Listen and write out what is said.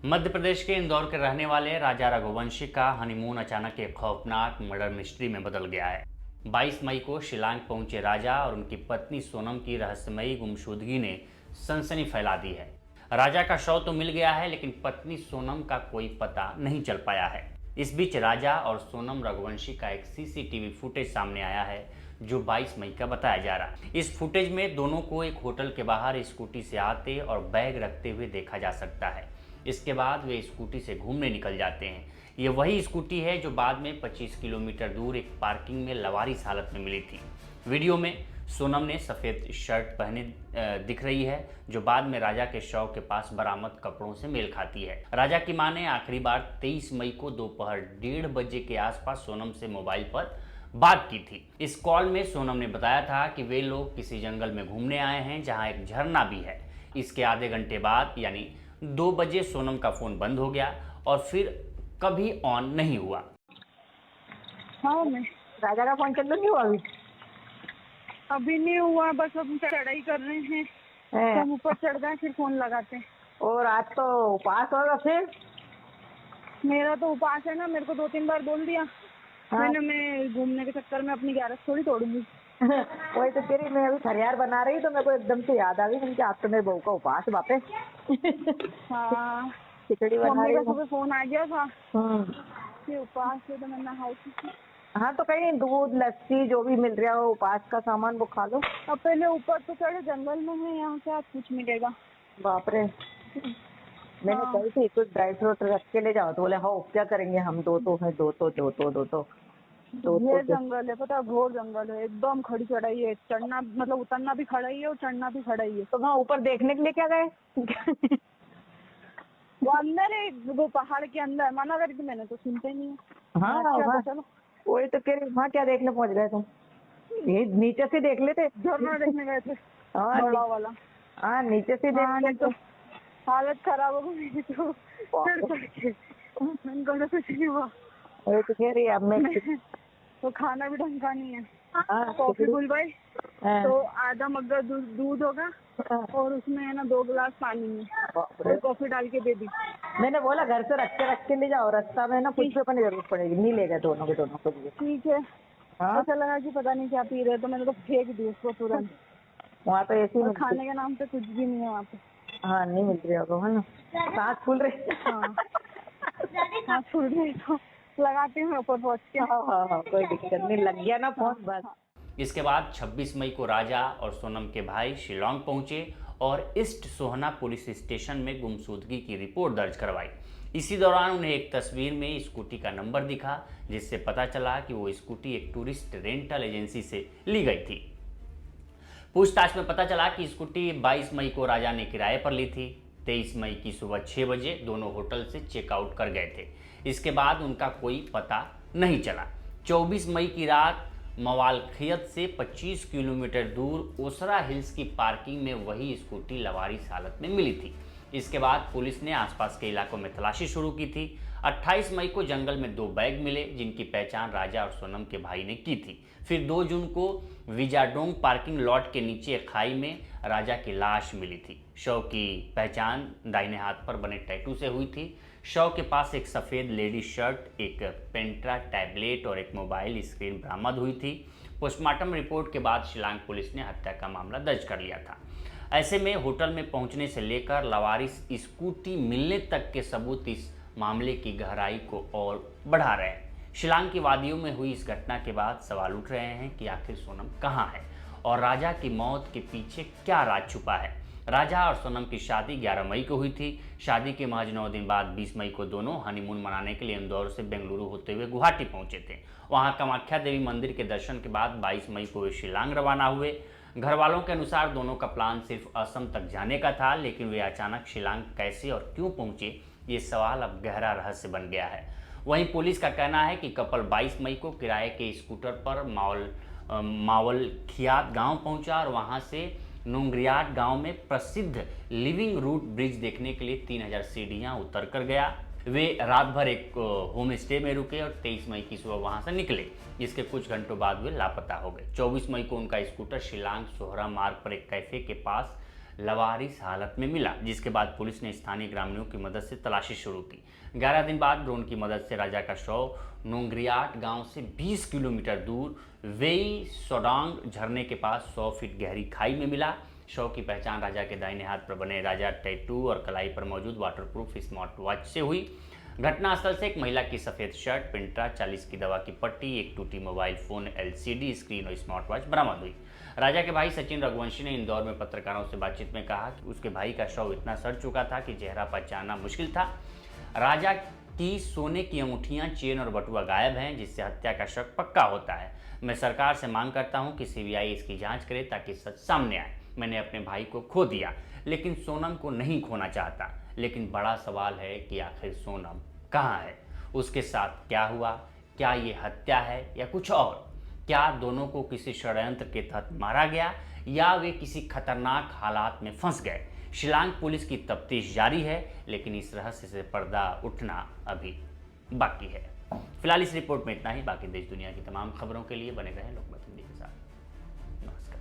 मध्य प्रदेश के इंदौर के रहने वाले राजा रघुवंशी का हनीमून अचानक एक खौफनाक मर्डर मिस्ट्री में बदल गया है। 22 मई को शिलांग पहुंचे राजा और उनकी पत्नी सोनम की रहस्यमयी गुमशुदगी ने सनसनी फैला दी है। राजा का शव तो मिल गया है, लेकिन पत्नी सोनम का कोई पता नहीं चल पाया है। इस बीच राजा और सोनम रघुवंशी का एक सीसीटीवी फुटेज सामने आया है, जो 22 मई का बताया जा रहा है। इस फुटेज में दोनों को एक होटल के बाहर स्कूटी से आते और बैग रखते हुए देखा जा सकता है। इसके बाद वे स्कूटी से घूमने निकल जाते हैं। ये वही स्कूटी है जो बाद में 25 किलोमीटर दूर एक पार्किंग में लवारिस हालत में मिली थी। वीडियो में सोनम ने सफ़ेद शर्ट पहने दिख रही है, जो बाद में राजा के शव के पास बरामद कपड़ों से मेल खाती है। राजा की मां ने आखिरी बार 23 मई को दोपहर 1:30 बजे के आसपास सोनम से मोबाइल पर बात की थी। इस कॉल में सोनम ने बताया था कि वे लोग किसी जंगल में घूमने आए हैं, जहां एक झरना भी है। इसके आधे घंटे बाद यानी 2 बजे सोनम का फोन बंद हो गया और फिर कभी ऑन नहीं हुआ। हाँ मैं राजा का फोन चालू नहीं हुआ अभी नहीं हुआ, बस हम चढ़ाई कर रहे हैं। है? हम ऊपर चढ़ गए फिर फोन लगाते हैं। और आज तो उपास होगा फिर। मेरा तो उपास है ना, मेरे को 2-3 बार बोल दिया। हाँ। मैं घूमने के चक्कर में अपनी ग्यारस थोड़ी तोड़ूंगी। वही तो तेरी मैं अभी खरियार बना रही तो मेरे को एकदम से याद आ गई, मैंने कहा आज तो मेरे बहू का उपास वापस। हाँ, खिचड़ी बना मम्मी रही का हूँ। सुबह फोन आ गया था हम्म। कि उपास है, तो मैंने हाउ हाँ तो कहीं दूध लस्सी जो भी मिल रहा हो उपास का सामान वो खा लो। अब पहले ऊपर तो चढ़े, जंगल में है, यहाँ से आज कुछ मिलेगा। बाप रे। मैंने हाँ। कही थी कुछ ड्राई फ्रूट रख के ले जाओ, तो बोले हाँ क्या करेंगे हम, दो तो है, ये जंगल है, पता है, घोर जंगल है, एकदम खड़ी चढ़ाई है। चढ़ना मतलब उतरना भी खड़ा ही है और चढ़ना भी खड़ा ही है। तो वहाँ ऊपर देखने के लिए क्या गए? वो अंदर है, वो पहाड़ के अंदर। मना करी थी मैंने तो सुनते नहीं है। हाँ अच्छा हाँ, तो चलो। वही तो कह रही वहाँ क्या देखने पहुँच गए तुम? ये नीचे से देख लेते। झरना देखने गए थे, हाँ बड़ा वाला। हाँ नीचे से हाँ, देख नहीं तो लेते। हालत खराब हो गई मेरी तो चढ़ के। मैंने कहा कुछ नहीं हुआ। वही तो कह रही है अब मैं। तो खाना भी ढंग का नहीं है। हाँ, कॉफी बुलवाई हाँ, तो आधा मग्गा दूध होगा हाँ। और उसमें है ना 2 गिलास पानी में बाप रे। और कॉफी डाल के दे दी। मैंने बोला घर से रख के ले जाओ, रास्ता में ना कुछ भी अपनी जरूरत पड़ेगी, नहीं ले गए दोनों के लिए। ठीक है। हाँ ऐसा लगा कि पता नहीं क्या पी रहे, तो मैंने तो फेंक दी उसको तुरंत। वहाँ तो ऐसी और मिलती। खाने के नाम पे कुछ भी नहीं है वहाँ पे। हाँ नहीं मिल रही होगा, है ना? सांस फूल रही। हाँ हाँ, फूल रही तो लगाती हूँ ऊपर पहुँच के। हाँ कोई दिक्कत नहीं, लग गया ना फोन बस। इसके बाद 26 मई को राजा और सोनम के भाई शिलांग पहुंचे और ईस्ट सोहना पुलिस स्टेशन में गुमशुदगी की रिपोर्ट दर्ज करवाई। इसी दौरान उन्हें एक तस्वीर में स्कूटी का नंबर दिखा, जिससे पता चला कि वो स्कूटी एक टूरिस्ट रेंटल एजेंसी से ली गई थी। पूछताछ में पता चला कि स्कूटी 22 मई को राजा ने किराए पर ली थी। 23 मई की सुबह 6 बजे दोनों होटल से चेकआउट कर गए थे। इसके बाद उनका कोई पता नहीं चला। 24 मई की रात मवालखियत से 25 किलोमीटर दूर ओसरा हिल्स की पार्किंग में वही स्कूटी लवारिस हालत में मिली थी। इसके बाद पुलिस ने आसपास के इलाकों में तलाशी शुरू की थी। 28 मई को जंगल में 2 बैग मिले, जिनकी पहचान राजा और सोनम के भाई ने की थी। फिर 2 जून को विजाडोंग पार्किंग लॉट के नीचे एक खाई में राजा की लाश मिली थी। शव की पहचान दाहिने हाथ पर बने टैटू से हुई थी। शव के पास एक सफ़ेद लेडी शर्ट, एक पेंट्रा टैबलेट और एक मोबाइल स्क्रीन बरामद हुई थी। पोस्टमार्टम रिपोर्ट के बाद शिलांग पुलिस ने हत्या का मामला दर्ज कर लिया था। ऐसे में होटल में पहुंचने से लेकर लवारिस स्कूटी मिलने तक के सबूत इस मामले की गहराई को और बढ़ा रहे हैं। शिलांग की वादियों में हुई इस घटना के बाद सवाल उठ रहे हैं कि आखिर सोनम कहाँ है और राजा की मौत के पीछे क्या राज छुपा है। राजा और सोनम की शादी 11 मई को हुई थी। शादी के महज 9 दिन बाद 20 मई को दोनों हनीमून मनाने के लिए इंदौर से बेंगलुरु होते हुए गुवाहाटी पहुंचे थे। वहां कामाख्या देवी मंदिर के दर्शन के बाद 22 मई को वे शिलांग रवाना हुए। घर वालों के अनुसार दोनों का प्लान सिर्फ असम तक जाने का था, लेकिन वे अचानक शिलांग कैसे और क्यों पहुंचे, ये सवाल अब गहरा रहस्य बन गया है। वहीं पुलिस का कहना है कि कपल 22 मई को किराए के स्कूटर पर मावलखियात गांव पहुंचा और वहां से नोंगरियाट गांव में प्रसिद्ध लिविंग रूट ब्रिज देखने के लिए 3000 सीढ़ियां उतर कर गया। वे रात भर एक होम स्टे में रुके और 23 मई की सुबह वहां से निकले। इसके कुछ घंटों बाद वे लापता हो गए। 24 मई को उनका स्कूटर शिलांग सोहरा मार्ग पर एक कैफे के पास लवारिस हालत में मिला, जिसके बाद पुलिस ने स्थानीय ग्रामीणों की मदद से तलाशी शुरू की। 11 दिन बाद ड्रोन की मदद से राजा का शव नोंगरियाट गांव से 20 किलोमीटर दूर वेई सोडांग झरने के पास 100 फीट गहरी खाई में मिला। शव की पहचान राजा के दाहिने हाथ पर बने राजा टैटू और कलाई पर मौजूद वाटरप्रूफ स्मार्ट वॉच से हुई। घटनास्थल से एक महिला की सफेद शर्ट, पिंटरा, 40 की दवा की पट्टी, एक टूटी मोबाइल फोन, एलसीडी स्क्रीन और स्मार्ट वॉच बरामद हुई। राजा के भाई सचिन रघुवंशी ने इंदौर में पत्रकारों से बातचीत में कहा कि उसके भाई का शव इतना सड़ चुका था कि चेहरा पहचानना मुश्किल था। राजा की सोने की अंगूठियां, चेन और बटुआ गायब हैं, जिससे हत्या का शक पक्का होता है। मैं सरकार से मांग करता हूं कि सीबीआई इसकी जांच करे ताकि सच सामने आए। मैंने अपने भाई को खो दिया, लेकिन सोनम को नहीं खोना चाहता। लेकिन बड़ा सवाल है कि आखिर सोनम कहाँ है, उसके साथ क्या हुआ, क्या ये हत्या है या कुछ और? क्या दोनों को किसी षड्यंत्र के तहत मारा गया या वे किसी खतरनाक हालात में फंस गए? शिलांग पुलिस की तफ्तीश जारी है, लेकिन इस रहस्य से पर्दा उठना अभी बाकी है। फिलहाल इस रिपोर्ट में इतना ही। बाकी देश दुनिया की तमाम खबरों के लिए बने रहें लोकमत हिंदी के साथ। नमस्कार।